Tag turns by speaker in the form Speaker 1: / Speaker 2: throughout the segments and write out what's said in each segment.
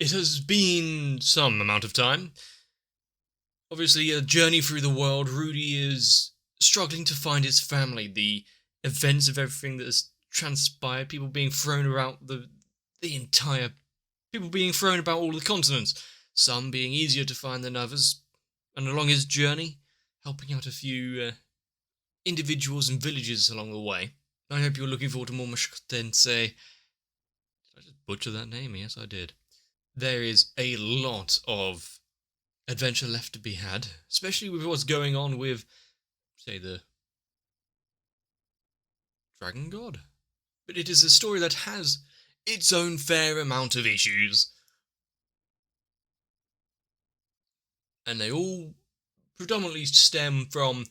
Speaker 1: it has been some amount of time. Obviously, a journey through the world. Rudy is struggling to find his family. The events of everything that has transpired, people being thrown about the entire, people being thrown about all the continents. Some being easier to find than others. And along his journey, helping out a few individuals and villages along the way. I hope you're looking forward to more Mushoku Tensei. Did I just butcher that name? Yes, I did. There is a lot of adventure left to be had, especially with what's going on with, say, the Dragon God. But it is a story that has its own fair amount of issues. And they all predominantly stem from,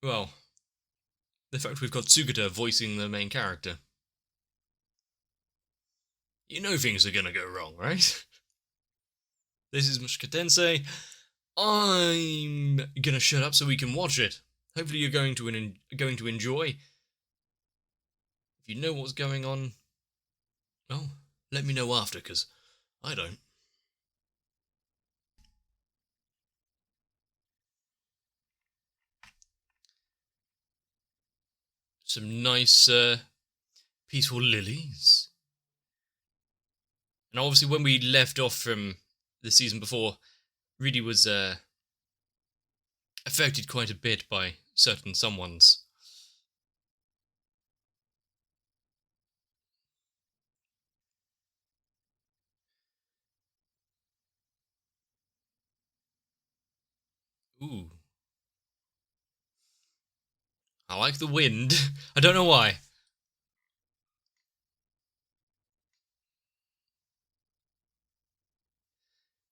Speaker 1: well, the fact we've got Sugata voicing the main character. You know things are gonna go wrong, right? This is Mushoku Tensei. I'm gonna shut up so we can watch it. Hopefully you're going to enjoy. If you know what's going on, well, let me know after, because I don't. Some nice, peaceful lilies. And obviously when we left off from the season before, Rudy was affected quite a bit by certain someones. Ooh. I like the wind. I don't know why.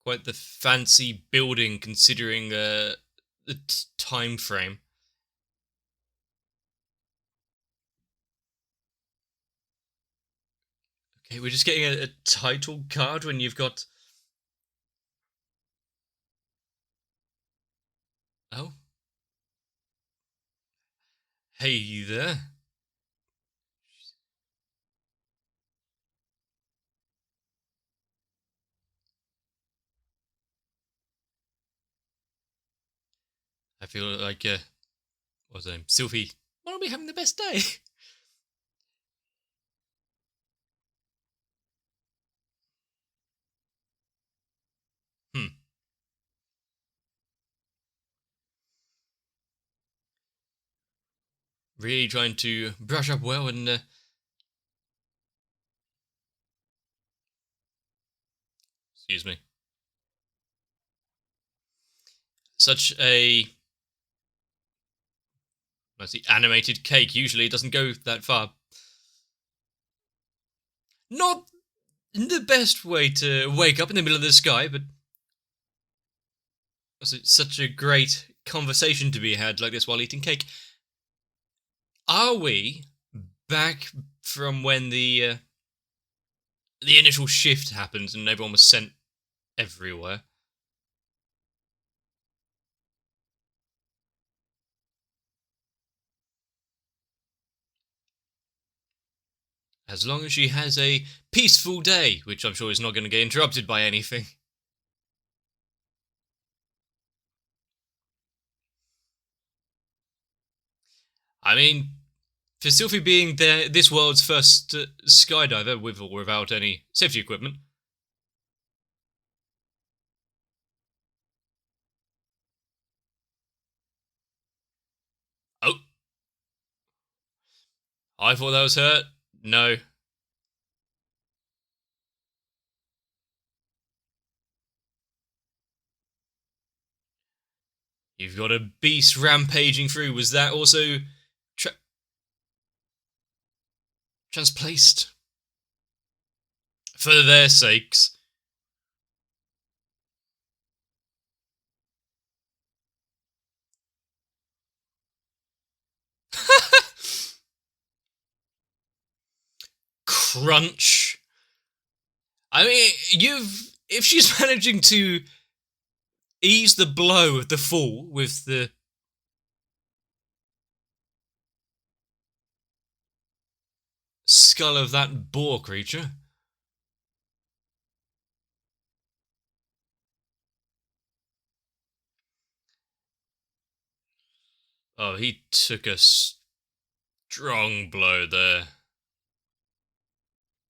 Speaker 1: Quite the fancy building considering the time frame. Okay, we're just getting a title card when you've got... Oh. Hey there. I feel like, what's her name? Sylvie. Why aren't we having the best day? Hmm. Really trying to brush up well and, excuse me. Such a... I see, animated cake. Usually it doesn't go that far. Not the best way to wake up in the middle of the sky, but it's such a great conversation to be had like this while eating cake. Are we back from when the initial shift happened and everyone was sent everywhere? As long as she has a peaceful day, which I'm sure is not going to get interrupted by anything. I mean, for Sylvie being this world's first skydiver with or without any safety equipment. Oh, I thought that was her. No. You've got a beast rampaging through. Was that also transplaced? For their sakes. Crunch. I mean, if she's managing to ease the blow of the fall with the skull of that boar creature. Oh, he took a strong blow there.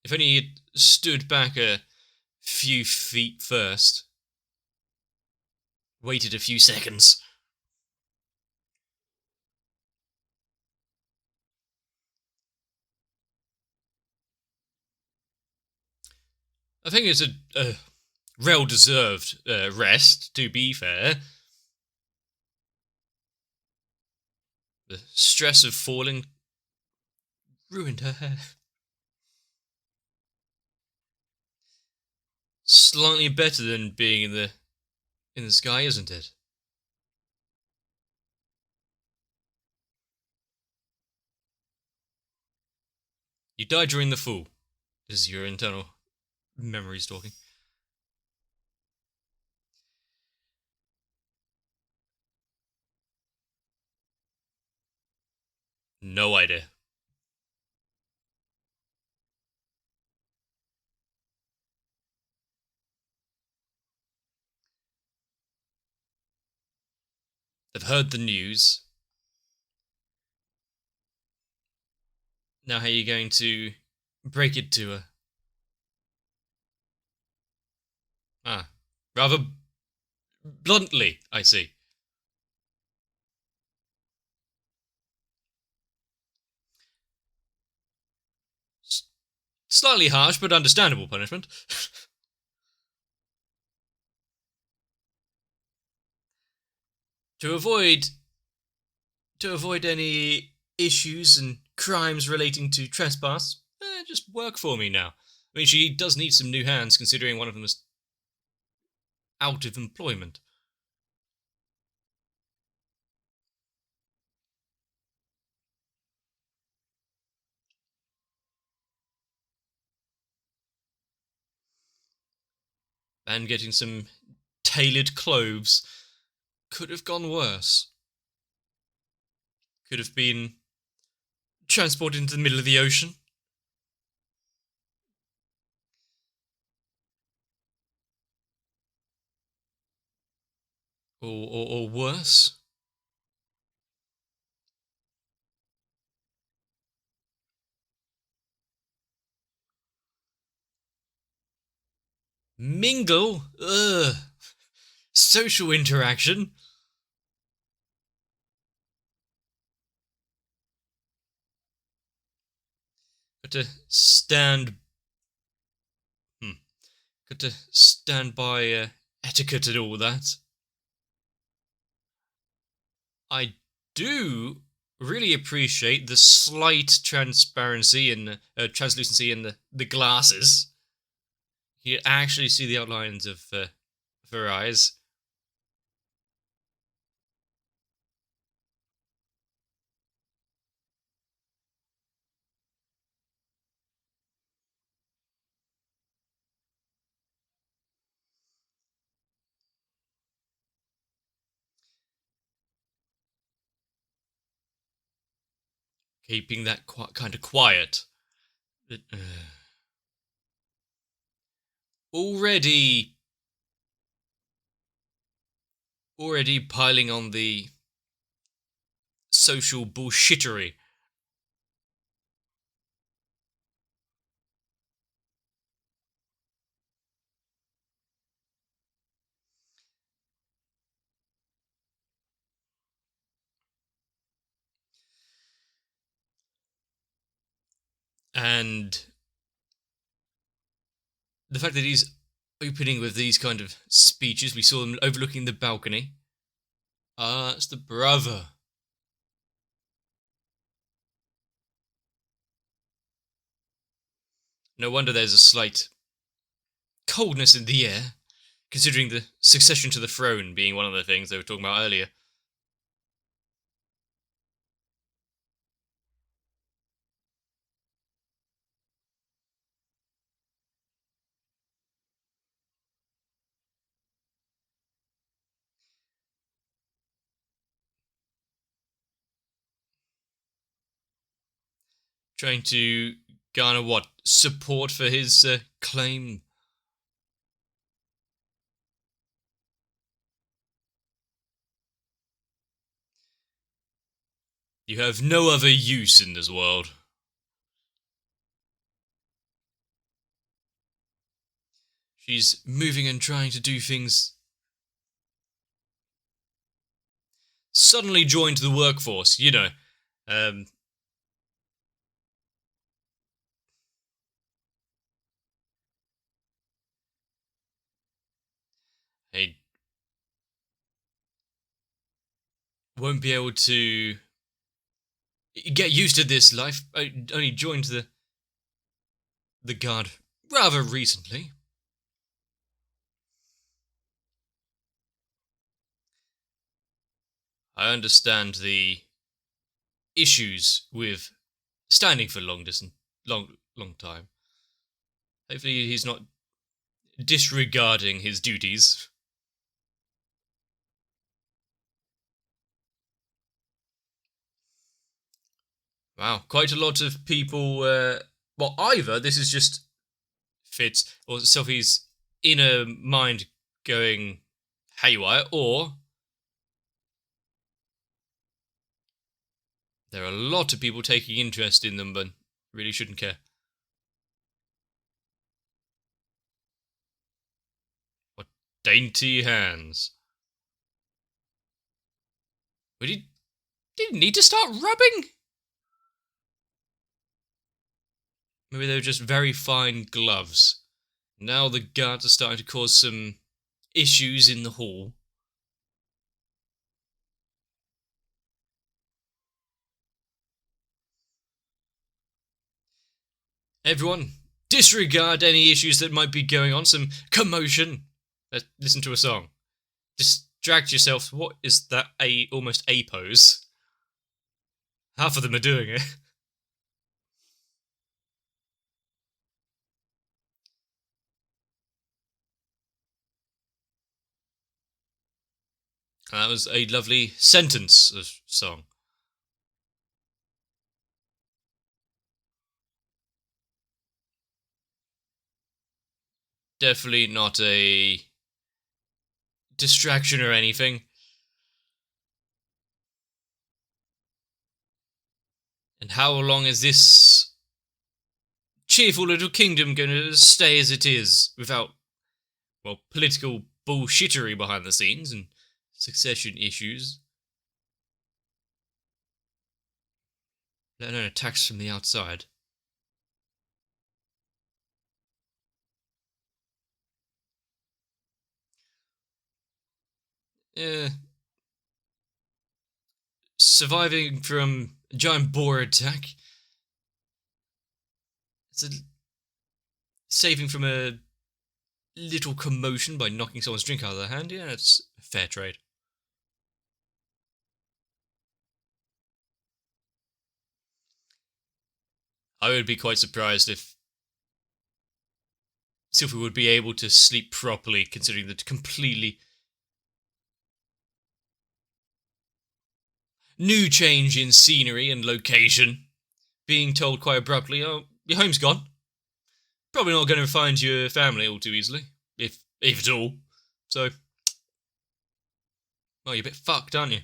Speaker 1: If only he'd stood back a few feet first. Waited a few seconds. I think it's a well-deserved rest, to be fair. The stress of falling ruined her hair. Slightly better than being in the sky, isn't it? You died during the fall. This is your internal memories talking. No idea. They've heard the news. Now how are you going to break it to her? Ah, rather bluntly, I see. Slightly harsh, but understandable punishment. to avoid to avoid any issues and crimes relating to trespass, just work for me now. I mean, she does need some new hands, considering one of them is out of employment. And getting some tailored clothes could have gone worse. Could have been transported into the middle of the ocean. Or worse. Mingle? Ugh. Social interaction? Got to stand. Got to stand by etiquette and all that. I do really appreciate the slight transparency and translucency in the glasses. You actually see the outlines of her eyes. Keeping that kind of quiet. Already, already piling on the social bullshittery. And the fact that he's opening with these kind of speeches, we saw them overlooking the balcony. Ah, it's the brother. No wonder there's a slight coldness in the air, considering the succession to the throne being one of the things they were talking about earlier. Trying to garner what? Support for his claim. You have no other use in this world. She's moving and trying to do things. Suddenly joined the workforce, you know. Um, I won't be able to get used to this life. I only joined the guard rather recently. I understand the issues with standing for long time. Hopefully he's not disregarding his duties. Wow, quite a lot of people. Well, either this is just fits, or Sophie's inner mind going haywire, or there are a lot of people taking interest in them, but really shouldn't care. What dainty hands! But he didn't need to start rubbing. Maybe they were just very fine gloves. Now the guards are starting to cause some issues in the hall. Everyone, disregard any issues that might be going on, some commotion. Let's listen to a song. Distract yourself. What is that almost A pose? Half of them are doing it. That was a lovely sentence of song. Definitely not a distraction or anything. And how long is this cheerful little kingdom going to stay as it is without, well, political bullshittery behind the scenes and succession issues? Let alone attacks from the outside. Yeah. Surviving from a giant boar attack. It's a saving from a little commotion by knocking someone's drink out of their hand. Yeah, it's a fair trade. I would be quite surprised if Sylvie would be able to sleep properly, considering the completely new change in scenery and location. Being told quite abruptly, "Oh, your home's gone. Probably not going to find your family all too easily, if at all." So, well, you're a bit fucked, aren't you?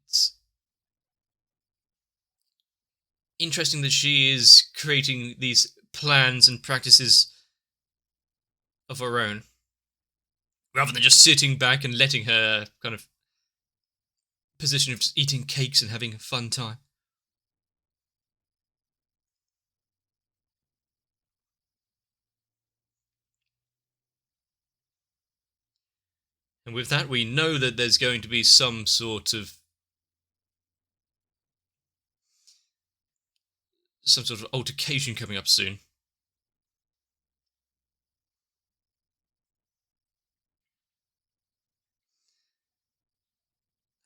Speaker 1: It's interesting that she is creating these plans and practices of her own, rather than just sitting back and letting her kind of position of just eating cakes and having a fun time. And with that, we know that there's going to be some sort of altercation coming up soon.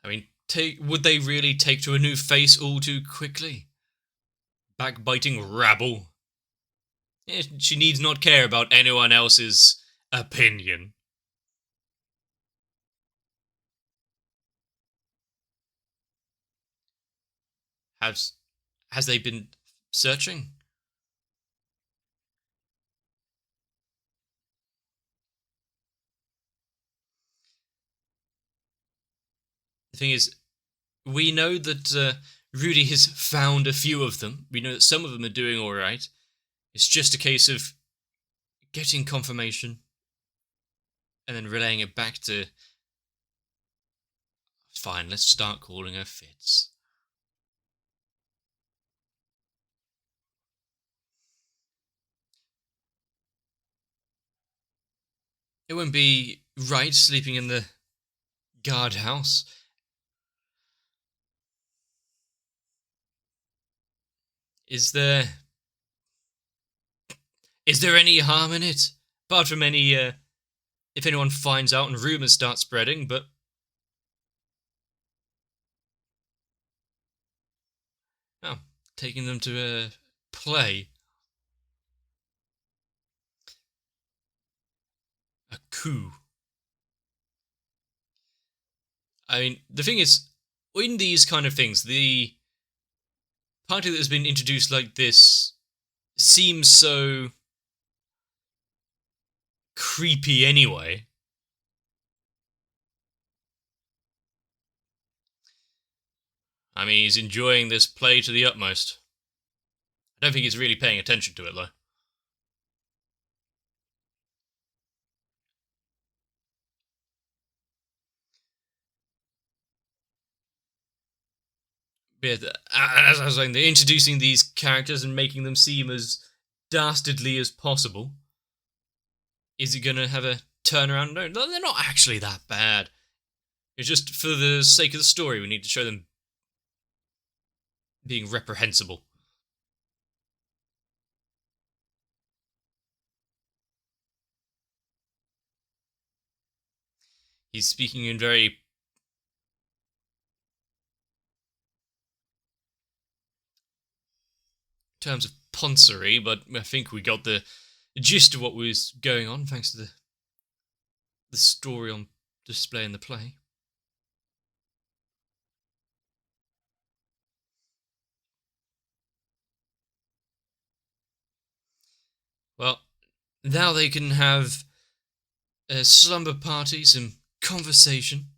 Speaker 1: I mean, would they really take to a new face all too quickly? Backbiting rabble. Yeah, she needs not care about anyone else's opinion. Has has they been searching? The thing is, we know that Rudy has found a few of them. We know that some of them are doing all right. It's just a case of getting confirmation and then relaying it back to. Fine, let's start calling her Fitz. It wouldn't be right sleeping in the guardhouse. Is there any harm in it? Apart from any, if anyone finds out and rumours start spreading, but. Oh, taking them to a play. A coup. I mean, the thing is, in these kind of things, the party that has been introduced like this seems so creepy anyway. I mean, he's enjoying this play to the utmost. I don't think he's really paying attention to it, though. But as I was saying, they're introducing these characters and making them seem as dastardly as possible. Is he going to have a turnaround? No, they're not actually that bad. It's just for the sake of the story, we need to show them being reprehensible. He's speaking in very terms of poncery, but I think we got the gist of what was going on thanks to the story on display in the play. Well, now they can have a slumber party, some conversation.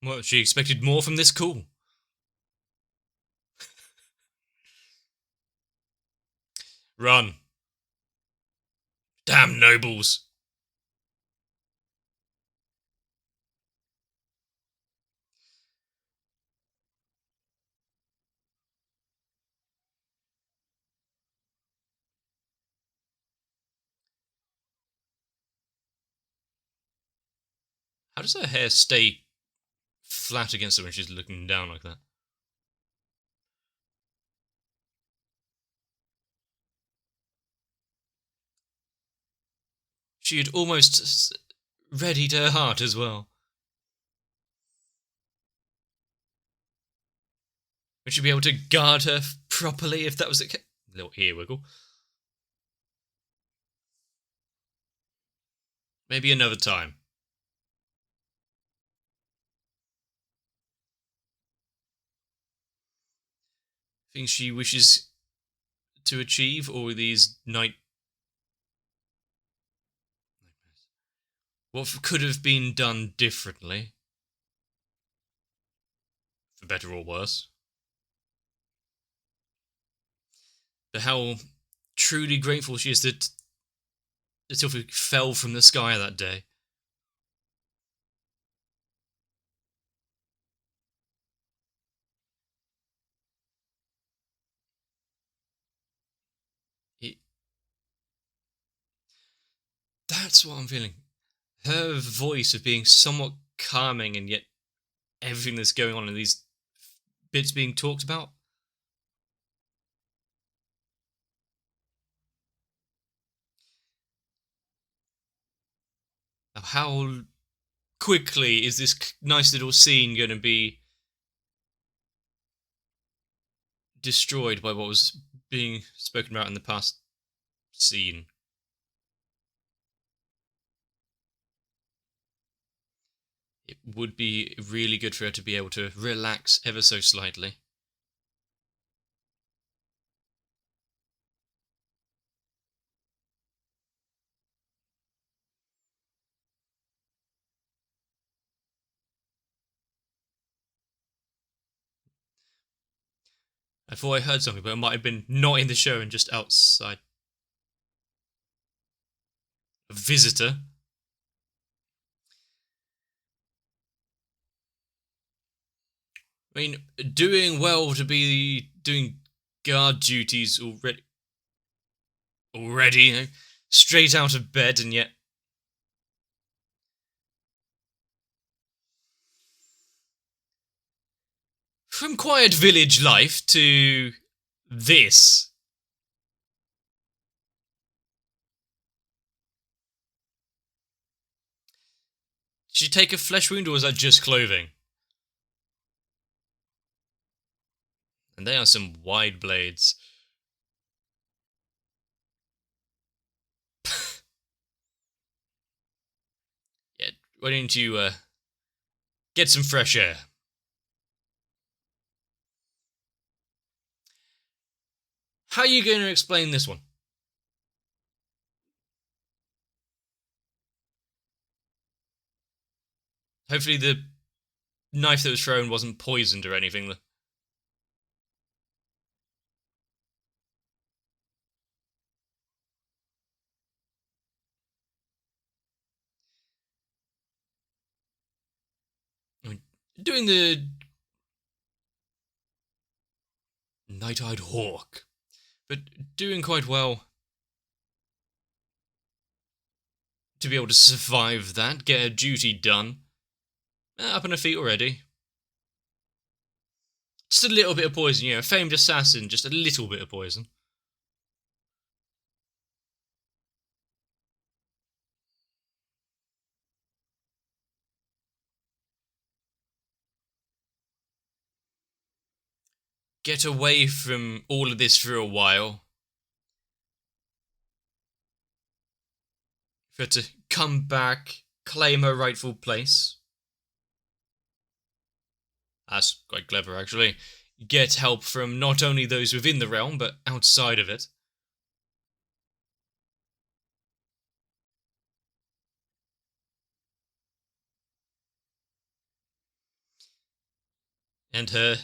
Speaker 1: Well, she expected more from this call. Run. Damn nobles. How does her hair stay flat against her when she's looking down like that? She had almost readied her heart as well. Would she be able to guard her properly if that was the case? Little ear wiggle. Maybe another time. Things she wishes to achieve, or these night. What could have been done differently? For better or worse. But how truly grateful she is that Sylvie fell from the sky that day. It, that's what I'm feeling. Her voice of being somewhat calming and yet everything that's going on in these bits being talked about. Now, how quickly is this nice little scene going to be destroyed by what was being spoken about in the past scene? It would be really good for her to be able to relax ever so slightly. I thought I heard something, but it might have been not in the show and just outside. A visitor? I mean, doing well to be doing guard duties already. You know, straight out of bed, and yet. From quiet village life to this. Did she take a flesh wound, or was that just clothing? And they are some wide blades. Yeah, why don't you get some fresh air? How are you going to explain this one? Hopefully the knife that was thrown wasn't poisoned or anything. I mean, doing the night-eyed hawk, but doing quite well to be able to survive that, get her duty done. Up on her feet already. Just a little bit of poison, you know, a famed assassin, just a little bit of poison. Get away from all of this for a while. For her to come back, claim her rightful place. That's quite clever, actually. Get help from not only those within the realm, but outside of it. And her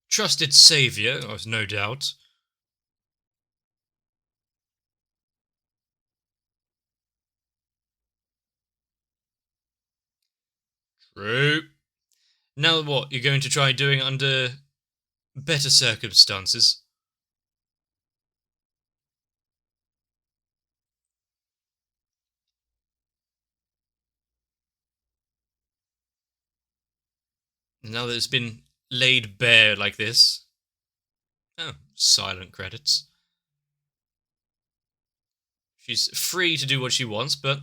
Speaker 1: trusted saviour, no doubt. True. Now what? You're going to try doing it under better circumstances? Now that it's been laid bare like this. Oh, silent credits. She's free to do what she wants, but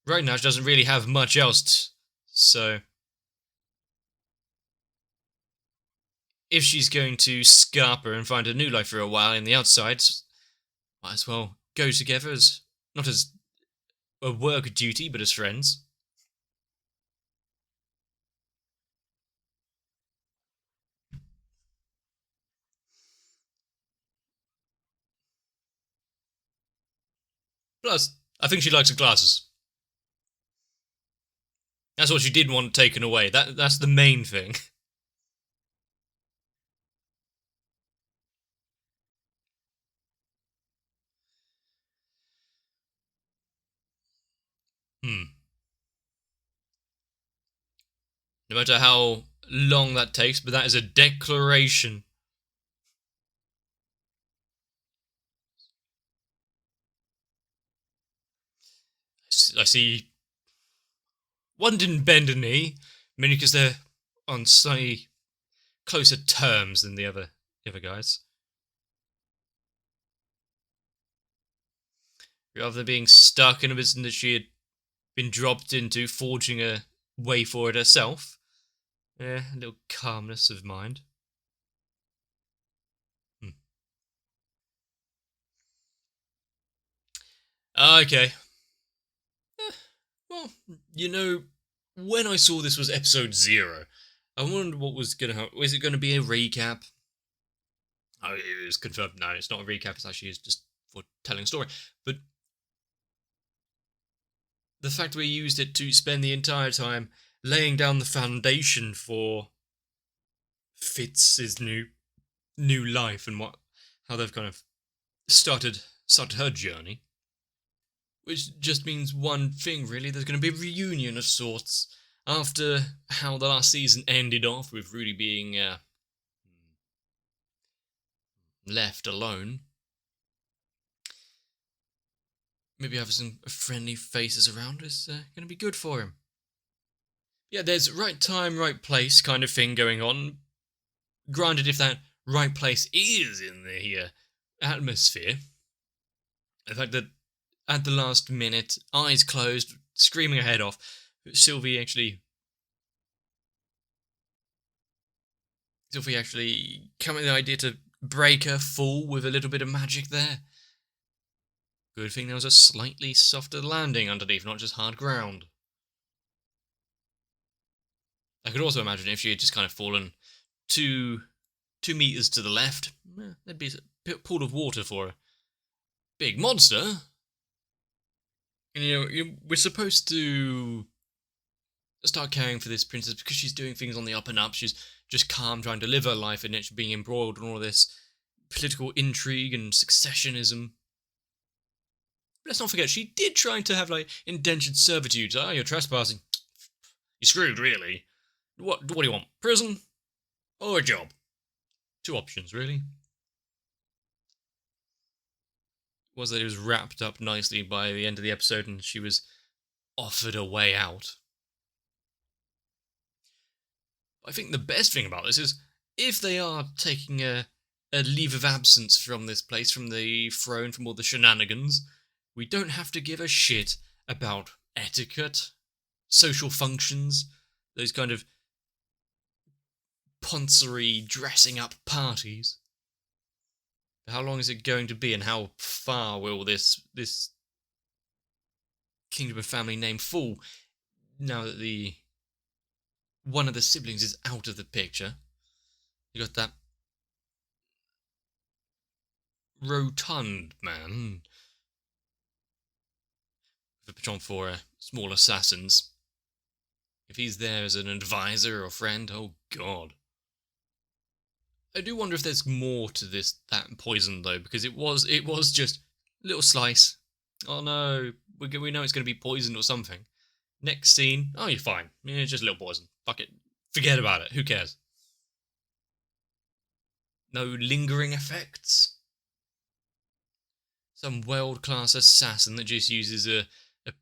Speaker 1: right now she doesn't really have much else, so if she's going to scarper and find a new life for a while in the outside, might as well go together as not as a work duty, but as friends. Plus, I think she likes her glasses. That's what she did want taken away. That's the main thing. No matter how long that takes, but that is a declaration. I see. One didn't bend a knee, mainly because they're on slightly closer terms than the other guys. Rather than being stuck in a position that she had been dropped into, forging a way for it herself. A little calmness of mind. Okay. Well, you know, when I saw this was episode 0, I wondered what was going to happen. Was it going to be a recap? Oh, it was confirmed. No, it's not a recap. It's actually just for telling a story. But the fact we used it to spend the entire time laying down the foundation for fits his new life and how they've kind of started her journey. Which just means one thing, really. There's going to be a reunion of sorts after how the last season ended off with Rudy being left alone. Maybe having some friendly faces around is going to be good for him. Yeah, there's right time, right place kind of thing going on. Granted, if that right place is in the atmosphere, the fact that at the last minute, eyes closed, screaming her head off, Sylvie actually came with the idea to break her fall with a little bit of magic there. Good thing there was a slightly softer landing underneath, not just hard ground. I could also imagine if she had just kind of fallen 2 meters to the left, there'd be a pool of water for a big monster. And we're supposed to start caring for this princess because she's doing things on the up and up. She's just calm, trying to live her life, and it's being embroiled in all this political intrigue and successionism. Let's not forget, she did try to have, indentured servitude. Oh, you're trespassing. You're screwed, really. What do you want? Prison? Or a job? 2 options, really. Was that it was wrapped up nicely by the end of the episode and she was offered a way out. I think the best thing about this is, if they are taking a leave of absence from this place, from the throne, from all the shenanigans, we don't have to give a shit about etiquette, social functions, those kind of poncery dressing up parties. How long is it going to be, and how far will this kingdom of family name fall now that one of the siblings is out of the picture? You got that rotund man, the penchant for small assassins. If he's there as an advisor or friend, oh god. I do wonder if there's more to that poison though, because it was just a little slice. Oh no, we know it's going to be poisoned or something. Next scene, oh, you're fine. Yeah, it's just a little poison. Fuck it. Forget about it. Who cares? No lingering effects. Some world-class assassin that just uses a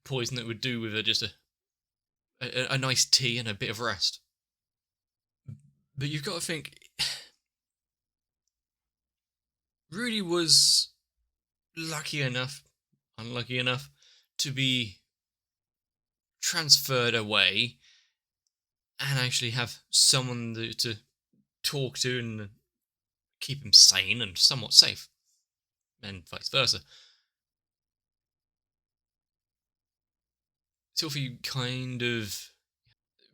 Speaker 1: poison that would do with just a nice tea and a bit of rest. But you've got to think, Rudy was unlucky enough to be transferred away and actually have someone to talk to and keep him sane and somewhat safe, and vice versa. Sylvie kind of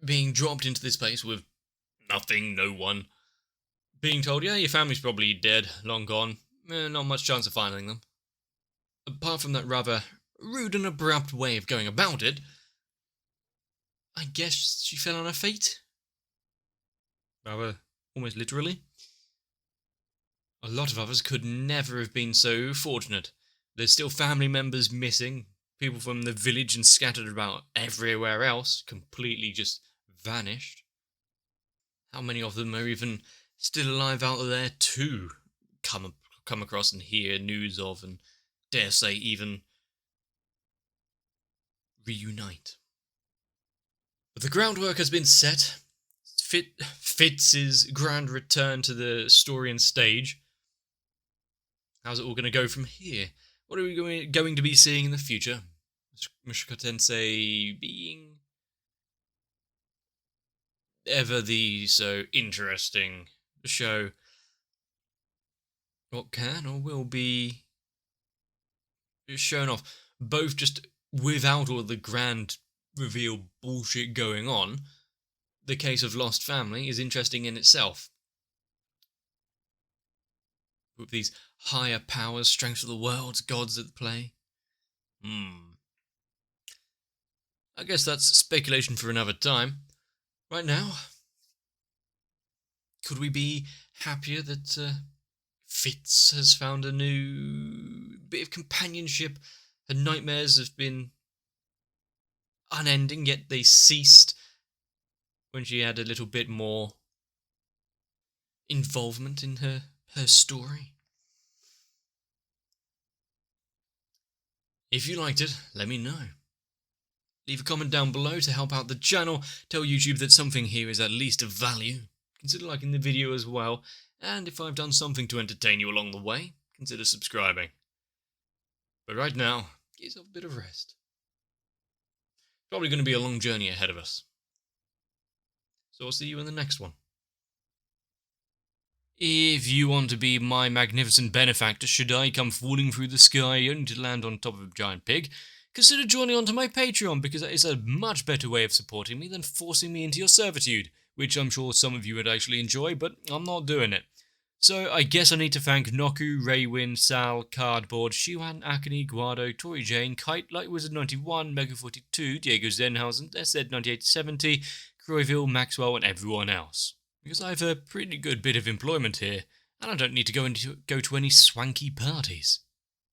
Speaker 1: being dropped into this place with nothing, no one, being told, yeah, your family's probably dead, long gone, not much chance of finding them. Apart from that rather rude and abrupt way of going about it, I guess she fell on her fate. Rather, almost literally. A lot of others could never have been so fortunate. There's still family members missing, people from the village and scattered about everywhere else, completely just vanished. How many of them are even still alive out there to come across and hear news of, and dare say even reunite? But the groundwork has been set. Fitz's grand return to the story and stage. How's it all going to go from here? What are we going to be seeing in the future? Mushoku Tensei being ever the so interesting show. What can or will be shown off, both just without all the grand reveal bullshit going on. The case of Lost Family is interesting in itself. With these higher powers, strength of the world's gods at play. I guess that's speculation for another time. Right now, could we be happier that Fitz has found a new bit of companionship? Her nightmares have been unending, yet they ceased when she had a little bit more involvement in her story. If you liked it, let me know. Leave a comment down below to help out the channel. Tell YouTube that something here is at least of value. Consider liking the video as well. And if I've done something to entertain you along the way, consider subscribing. But right now, give yourself a bit of rest. Probably going to be a long journey ahead of us. So I'll see you in the next one. If you want to be my magnificent benefactor should I come falling through the sky only to land on top of a giant pig, consider joining onto my Patreon, because that is a much better way of supporting me than forcing me into your servitude, which I'm sure some of you would actually enjoy, but I'm not doing it. So I guess I need to thank Noku, Raywin, Sal, Cardboard, Shiwan, Akane, Guado, Tori Jane, Kite, Lightwizard91, Mega42, Diego Zenhausen, SZ9870, Croyville, Maxwell, and everyone else. Because I have a pretty good bit of employment here, and I don't need to go to any swanky parties.